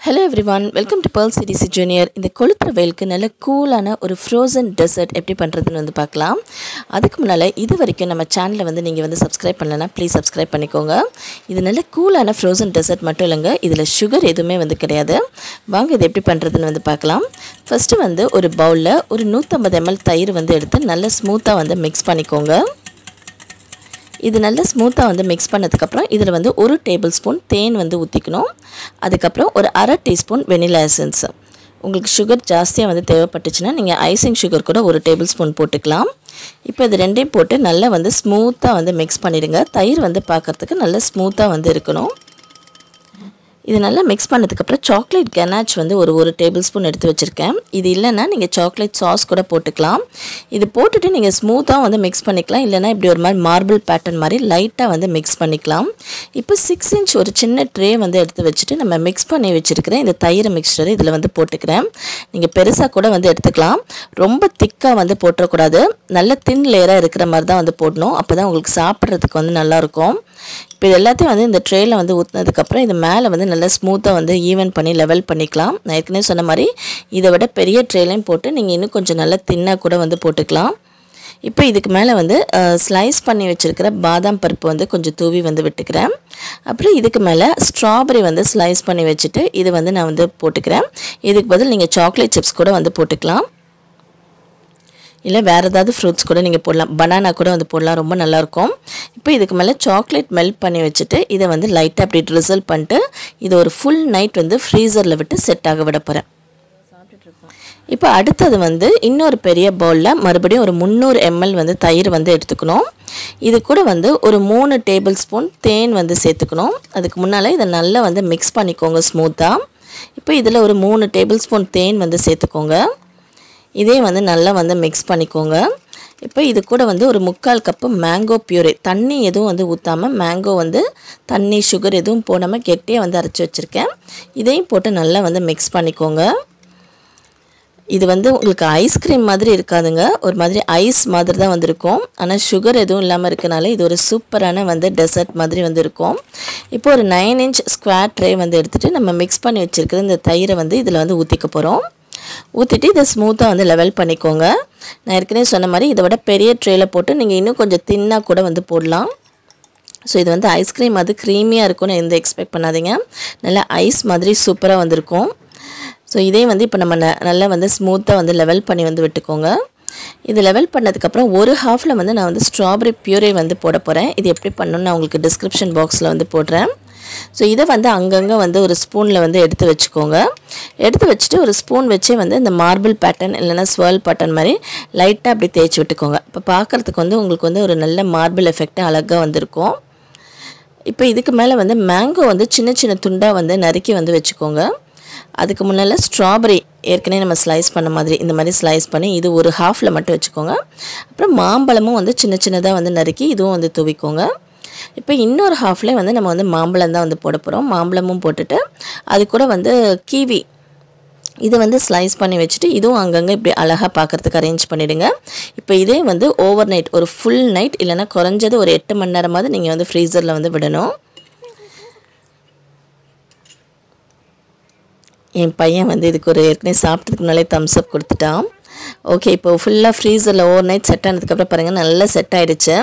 Hello everyone, welcome to Pearl CDC Junior. இந்த கொளுத்துற வெயிலுக்கு நல்ல கூலான ஒரு ஃப்ரோசன் டெசர்ட் எப்படி பண்ணுறதுன்னு வந்து பார்க்கலாம். அதுக்கு முன்னால் இது வரைக்கும் நம்ம சேனலை வந்து நீங்கள் வந்து சப்ஸ்கிரைப் பண்ணலன்னா ப்ளீஸ் சப்ஸ்கிரைப் பண்ணிக்கோங்க. இது நல்ல கூலான ஃப்ரோசன் டெசர்ட் மட்டும் இல்லைங்க, இதில் சுகர் எதுவுமே வந்து கிடையாது. வாங்க இது எப்படி பண்ணுறதுன்னு வந்து பார்க்கலாம். ஃபஸ்ட்டு வந்து ஒரு பவுலில் ஒரு 150 ml தயிர் வந்து எடுத்து நல்லா ஸ்மூத்தாக வந்து மிக்ஸ் பண்ணிக்கோங்க. இது நல்லா ஸ்மூத்தாக வந்து மிக்ஸ் பண்ணதுக்கப்புறம் இதில் வந்து 1 டேபிள் ஸ்பூன் தேன் வந்து ஊற்றிக்கணும். அதுக்கப்புறம் ஒரு அரை டீஸ்பூன் வெனிலா எசன்ஸ். உங்களுக்கு சுகர் ஜாஸ்தியாக வந்து தேவைப்பட்டுச்சுன்னா நீங்கள் ஐசிங் சுகர் கூட 1 டேபிள் ஸ்பூன் போட்டுக்கலாம். இப்போ இது ரெண்டையும் போட்டு நல்லா வந்து ஸ்மூத்தாக வந்து மிக்ஸ் பண்ணிவிடுங்க. தயிர் வந்து பார்க்குறதுக்கு நல்லா ஸ்மூத்தாக வந்து இருக்கணும். இது நல்லா மிக்ஸ் பண்ணதுக்கப்புறம் சாக்லேட் கனாச் வந்து ஒரு டேபிள் ஸ்பூன் எடுத்து வச்சுருக்கேன். இது இல்லைன்னா நீங்கள் சாக்லேட் சாஸ் கூட போட்டுக்கலாம். இது போட்டுட்டு நீங்கள் ஸ்மூத்தாக வந்து மிக்ஸ் பண்ணிக்கலாம். இல்லைனா இப்படி ஒரு மாதிரி மார்பிள் பேட்டர்ன் மாதிரி லைட்டாக வந்து மிக்ஸ் பண்ணிக்கலாம். இப்போ 6 inch ஒரு சின்ன ட்ரே வந்து எடுத்து வச்சுட்டு நம்ம மிக்ஸ் பண்ணி வச்சுருக்கிறேன் இந்த தயிர் மிக்சரை இதில் வந்து போட்டுக்கிறேன். நீங்கள் பெருசாக கூட வந்து எடுத்துக்கலாம். ரொம்ப திக்காக வந்து போட்டுறக்கூடாது. நல்ல தின் லேயராக இருக்கிற மாதிரி தான் வந்து போடணும். அப்போ தான் உங்களுக்கு சாப்பிட்றதுக்கு வந்து நல்லாயிருக்கும். இப்போ இது எல்லாத்தையும் வந்து இந்த ட்ரேயில் வந்து ஊற்றினதுக்கப்புறம் இது மேலே வந்து நல்லா ஸ்மூத்தாக வந்து ஈவன் பண்ணி லெவல் பண்ணிக்கலாம். நான் ஏற்கனவே சொன்ன மாதிரி இதை விட பெரிய ட்ரேலையும் போட்டு நீங்கள் இன்னும் கொஞ்சம் நல்லா தின்னாக கூட வந்து போட்டுக்கலாம். இப்போ இதுக்கு மேலே வந்து ஸ்லைஸ் பண்ணி வச்சுருக்கிற பாதாம் பருப்பு வந்து கொஞ்சம் தூவி வந்து விட்டுக்கிறேன். அப்புறம் இதுக்கு மேலே ஸ்ட்ராபெரி வந்து ஸ்லைஸ் பண்ணி வச்சுட்டு இது வந்து நான் வந்து போட்டுக்கிறேன். இதுக்கு பதில் நீங்கள் சாக்லேட் சிப்ஸ் கூட வந்து போட்டுக்கலாம். இல்லை வேறு ஏதாவது ஃப்ரூட்ஸ் கூட நீங்கள் போடலாம். பனானா கூட வந்து போடலாம், ரொம்ப நல்லாயிருக்கும். இப்போ இதுக்கு மேலே சாக்லேட் மெல்ட் பண்ணி வச்சுட்டு இதை வந்து லைட்டாக அப்படி ட்ரிசல் பண்ணிட்டு இதை ஒரு ஃபுல் நைட் வந்து ஃப்ரீசரில் விட்டு செட் ஆக விட போகிறேன். இப்போ அடுத்தது வந்து இன்னொரு பெரிய பவுலில் மறுபடியும் ஒரு 300 ml வந்து தயிர் வந்து எடுத்துக்கணும். இது கூட வந்து ஒரு 3 டேபிள் ஸ்பூன் தேன் வந்து சேர்த்துக்கணும். அதுக்கு முன்னால் இதை நல்லா வந்து மிக்ஸ் பண்ணிக்கோங்க ஸ்மூத்தாக. இப்போ இதில் ஒரு 3 டேபிள் ஸ்பூன் தேன் வந்து சேர்த்துக்கோங்க. இதே வந்து நல்லா வந்து மிக்ஸ் பண்ணிக்கோங்க. இப்போ இது கூட வந்து ஒரு 3/4 கப்பு மேங்கோ பியூரே, தண்ணி எதுவும் வந்து ஊற்றாமல் மேங்கோ வந்து தண்ணி சுகர் எதுவும் போடாமல் கெட்டியாக வந்து அரைச்சி வச்சுருக்கேன். இதையும் போட்டு நல்லா வந்து மிக்ஸ் பண்ணிக்கோங்க. இது வந்து உங்களுக்கு ஐஸ்கிரீம் மாதிரி இருக்காதுங்க, ஒரு மாதிரி ஐஸ் மாதிரி தான் வந்திருக்கும். ஆனால் சுகர் எதுவும் இல்லாமல் இருக்கனால இது ஒரு சூப்பரான வந்து டெசர்ட் மாதிரி வந்து இருக்கும். இப்போ ஒரு 9 inch ஸ்கொயர் ட்ரே வந்து எடுத்துகிட்டு நம்ம மிக்ஸ் பண்ணி வச்சுருக்கிற இந்த தயிரை வந்து இதில் வந்து ஊற்றிக்க போகிறோம். ஊற்றிட்டு இதை ஸ்மூத்தாக வந்து லெவல் பண்ணிக்கோங்க. நான் ஏற்கனவே சொன்ன மாதிரி இதை விட பெரிய ட்ரேயில் போட்டு நீங்கள் இன்னும் கொஞ்சம் தின்னாக கூட வந்து போடலாம். ஸோ இது வந்து ஐஸ்கிரீம் அது க்ரீமியாக இருக்கும்னு எந்த எக்ஸ்பெக்ட் பண்ணாதீங்க. நல்லா ஐஸ் மாதிரி சூப்பராக வந்திருக்கும். ஸோ இதே வந்து இப்போ நம்ம நல்லா வந்து ஸ்மூத்தாக வந்து லெவல் பண்ணி வந்து விட்டுக்கோங்க. இது லெவல் பண்ணதுக்கப்புறம் ஒரு ஹாஃபில் வந்து நான் வந்து ஸ்ட்ராபெரி பியூரே வந்து போட போகிறேன். இது எப்படி பண்ணணும்னு நான் உங்களுக்கு டிஸ்கிரிப்ஷன் பாக்ஸில் வந்து போடுறேன். ஸோ இதை வந்து அங்கங்கே வந்து ஒரு ஸ்பூனில் வந்து எடுத்து வச்சுக்கோங்க. எடுத்து வச்சுட்டு ஒரு ஸ்பூன் வச்சே வந்து இந்த மார்பிள் பேட்டர்ன் இல்லைனா ஸ்வர்ல் பேட்டர்ன் மாதிரி லைட்டாக அப்படி தேய்ச்சி விட்டுக்கோங்க. இப்போ பார்க்குறதுக்கு வந்து உங்களுக்கு வந்து ஒரு நல்ல மார்பிள் எஃபெக்ட் அழகாக வந்திருக்கும். இப்போ இதுக்கு மேலே வந்து மேங்கோ வந்து சின்ன சின்ன துண்டாக வந்து நறுக்கி வந்து வச்சுக்கோங்க. அதுக்கு முன்னால் ஸ்ட்ராபெரி ஏற்கனவே நம்ம ஸ்லைஸ் பண்ண மாதிரி இந்த மாதிரி ஸ்லைஸ் பண்ணி இது ஒரு ஹாஃபில் மட்டும் வச்சுக்கோங்க. அப்புறம் மாம்பழமும் வந்து சின்ன சின்னதாக வந்து நறுக்கி இதுவும் வந்து தூவிக்கோங்க. இப்போ இன்னொரு ஹாஃப்லேயே வந்து நம்ம வந்து மாம்பழம் தான் வந்து போட போகிறோம். மாம்பழமும் போட்டுட்டு அது கூட வந்து கீவி இது வந்து ஸ்லைஸ் பண்ணி வச்சுட்டு இதுவும் அங்கங்கே இப்படி அழகாக பார்க்குறதுக்கு அரேஞ்ச் பண்ணிவிடுங்க. இப்போ இதே வந்து ஓவர் நைட் ஒரு ஃபுல் நைட் இல்லைனா குறைஞ்சது ஒரு 8 மணி நேரமாவது நீங்கள் வந்து ஃப்ரீசரில் வந்து விடணும். என் பையன் வந்து இதுக்கு ஒரு ஏற்கனவே சாப்பிட்டதுக்கு முன்னாலே தம்ஸ் அப் கொடுத்துட்டான். ஓகே, இப்போ ஃபுல்லாக ஃப்ரீசரில் ஓவர் நைட் செட் ஆனதுக்கப்புறம் பாருங்கள் நல்லா செட் ஆகிடுச்சு.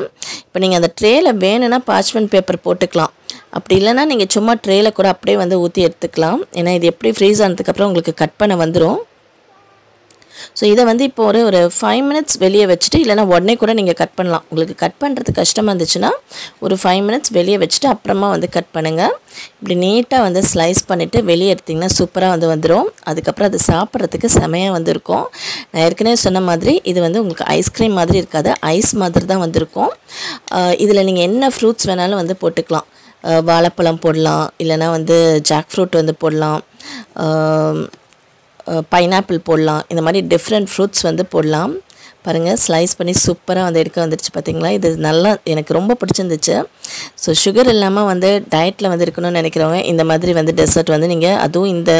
இப்போ நீங்கள் அந்த ட்ரேயில் வேணும்னா பார்ச்மெண்ட் பேப்பர் போட்டுக்கலாம். அப்படி இல்லைனா நீங்கள் சும்மா ட்ரேயில் கூட அப்படியே வந்து ஊற்றி எடுத்துக்கலாம். ஏன்னா இது எப்படி ஃப்ரீஸ் ஆனதுக்கப்புறம் உங்களுக்கு கட் பண்ண வந்துடும். ஸோ இதை வந்து இப்போ ஒரு 5 minutes வெளியே வச்சுட்டு இல்லைனா உடனே கூட நீங்கள் கட் பண்ணலாம். உங்களுக்கு கட் பண்ணுறது கஷ்டமாக இருந்துச்சுன்னா ஒரு 5 minutes வெளியே வச்சுட்டு அப்புறமா வந்து கட் பண்ணுங்கள். இப்படி நீட்டாக வந்து ஸ்லைஸ் பண்ணிவிட்டு வெளியே எடுத்திங்கன்னா சூப்பராக வந்து வந்துடும். அதுக்கப்புறம் அது சாப்பிட்றதுக்கு செமையாக வந்துருக்கும். நான் ஏற்கனவே சொன்ன மாதிரி இது வந்து உங்களுக்கு ஐஸ்கிரீம் மாதிரி இருக்காது, ஐஸ் மாதிரி தான் வந்திருக்கும். இதில் நீங்கள் என்ன ஃப்ரூட்ஸ் வேணாலும் வந்து போட்டுக்கலாம். வாழைப்பழம் போடலாம், இல்லைனா வந்து ஜாக் ஃப்ரூட் வந்து போடலாம், பைனாப்பிள் போடலாம். இந்த மாதிரி டிஃப்ரெண்ட் ஃப்ரூட்ஸ் வந்து போடலாம். பாருங்கள் ஸ்லைஸ் பண்ணி சூப்பராக வந்து எடுக்க வந்துடுச்சு பார்த்தீங்களா. இது நல்லா எனக்கு ரொம்ப பிடிச்சிருந்துச்சு. ஸோ சுகர் இல்லாமல் வந்து டயட்டில் வந்து இருக்கணும்னு நினைக்கிறவங்க இந்த மாதிரி வந்து டெசர்ட் வந்து நீங்கள் அதுவும் இந்த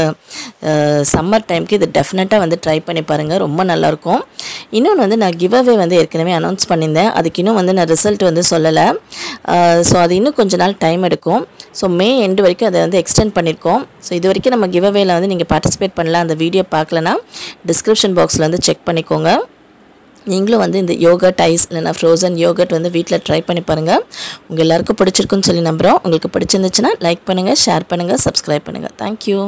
சம்மர் டைமுக்கு இது டெஃபினட்டாக வந்து ட்ரை பண்ணி பாருங்கள், ரொம்ப நல்லாயிருக்கும். இன்னொன்று வந்து நான் கிவ் அவே வந்து ஏற்கனவே அனௌன்ஸ் பண்ணியிருந்தேன், அதுக்கு இன்னும் வந்து நான் ரிசல்ட் வந்து சொல்லலை. ஸோ அது இன்னும் கொஞ்ச நாள் டைம் எடுக்கும். ஸோ மே எண்டு வரைக்கும் அதை வந்து எக்ஸ்டெண்ட் பண்ணியிருக்கோம். ஸோ இது வரைக்கும் நம்ம கிவ் அவேல வந்து நீங்கள் பார்ட்டிசிபேட் பண்ணலாம். அந்த வீடியோ பார்க்கலன்னா டிஸ்கிரிப்ஷன் பாக்ஸில் வந்து செக் பண்ணிக்கோங்க. நீங்களும் வந்து இந்த யோகர்ட் ஐஸ் இல்லைனா ஃப்ரோசன் யோகர்ட் வந்து வீட்டில் ட்ரை பண்ணி பாருங்கள். உங்கள் எல்லாருக்கும் பிடிச்சிருக்குன்னு சொல்லி நம்புகிறோம். உங்களுக்கு பிடிச்சிருந்துச்சுன்னா லைக் பண்ணுங்கள், ஷேர் பண்ணுங்கள், சப்ஸ்கிரைப் பண்ணுங்கள். தேங்க்யூ.